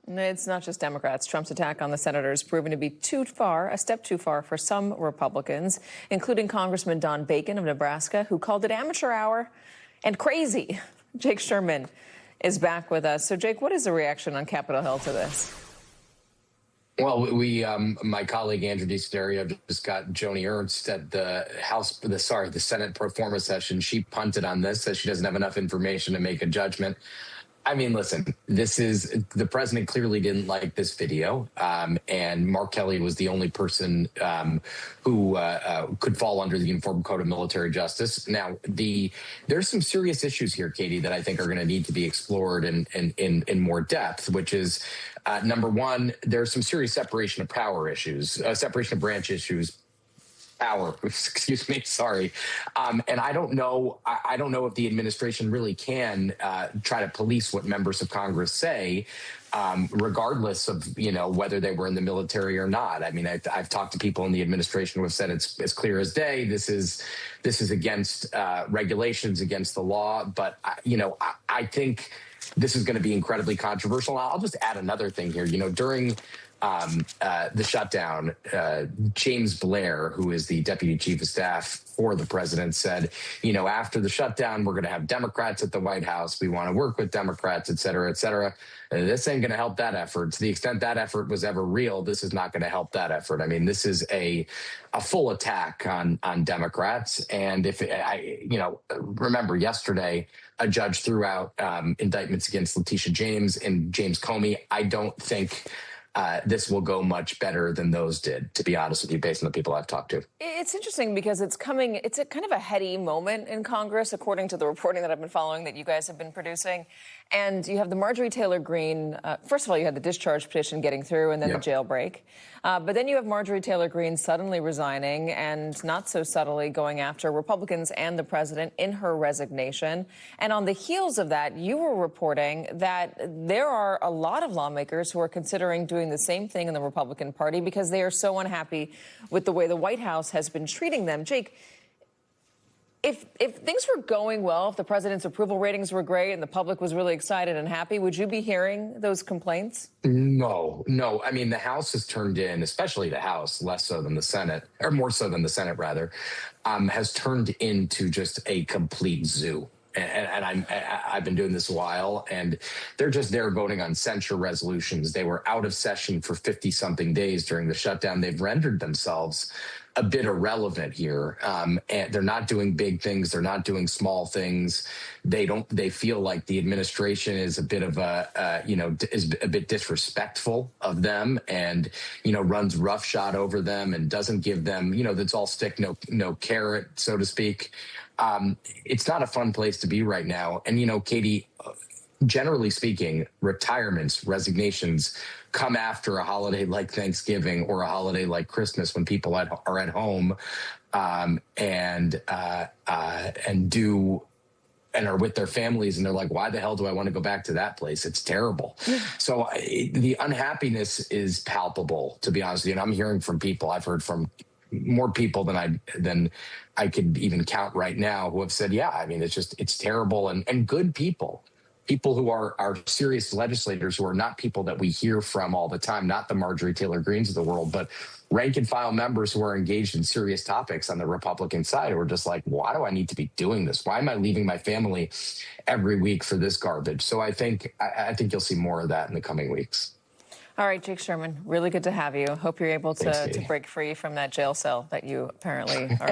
It's not just Democrats. Trump's attack on the senator has proven to be too far, a step too far for some Republicans, including Congressman Don Bacon of Nebraska, who called it amateur hour and crazy. Jake Sherman is back with us. So, Jake, what is the reaction on Capitol Hill to this? Well, my colleague Andrew DeSiderio just got Joni Ernst at the Senate pro forma session. She punted on this, says she doesn't have enough information to make a judgment. I mean, listen, the president clearly didn't like this video, and Mark Kelly was the only person who could fall under the Uniform Code of Military Justice. Now, there's some serious issues here, Katie, that I think are going to need to be explored in more depth, which is, number one, there's some serious separation of power issues, separation of branch issues. Excuse me, sorry. And I don't know if the administration really can try to police what members of Congress say, regardless of, whether they were in the military or not. I mean, I've talked to people in the administration who have said it's as clear as day. This is against regulations, against the law. But, I think this is going to be incredibly controversial. I'll just add another thing here. During the shutdown, James Blair, who is the deputy chief of staff for the president, said, after the shutdown, we're going to have Democrats at the White House. We want to work with Democrats, et cetera, et cetera. This ain't going to help that effort. To the extent that effort was ever real, this is not going to help that effort. I mean, this is a full attack on Democrats. And remember yesterday, a judge threw out indictments against Letitia James and James Comey. I don't think this will go much better than those did, to be honest with you, based on the people I've talked to. It's interesting because it's a kind of a heady moment in Congress, according to the reporting that I've been following that you guys have been producing. And you have the Marjorie Taylor Greene. First of all, you had the discharge petition getting through and then the jailbreak. But then you have Marjorie Taylor Greene suddenly resigning and not so subtly going after Republicans and the president in her resignation. And on the heels of that, you were reporting that there are a lot of lawmakers who are considering doing the same thing in the Republican Party because they are so unhappy with the way the White House has been treating them. Jake, if things were going well, if the president's approval ratings were great and the public was really excited and happy, would you be hearing those complaints? No. I mean, the House has turned in, especially the House, less so than the Senate, or more so than the Senate, rather, has turned into just a complete zoo. And I've been doing this a while, and they're just there voting on censure resolutions. They were out of session for 50-something days during the shutdown. They've rendered themselves a bit irrelevant here. And they're not doing big things. They're not doing small things. They feel like the administration is a bit of is a bit disrespectful of them and, runs roughshod over them and doesn't give them, that's all stick, no carrot, so to speak. It's not a fun place to be right now. And, Katie, generally speaking, retirements, resignations come after a holiday like Thanksgiving or a holiday like Christmas when people are at home and are with their families, and they're like, why the hell do I want to go back to that place? It's terrible. So the unhappiness is palpable, to be honest with you. And I'm hearing from people. I've heard from more people than I could even count right now who have said, yeah, I mean, it's terrible. And good people who are serious legislators, who are not people that we hear from all the time, not the Marjorie Taylor Greenes of the world, but rank and file members who are engaged in serious topics on the Republican side, who are just like, why do I need to be doing this? Why am I leaving my family every week for this garbage? So I think you'll see more of that in the coming weeks. All right, Jake Sherman, really good to have you. Hope you're able to break free from that jail cell that you apparently are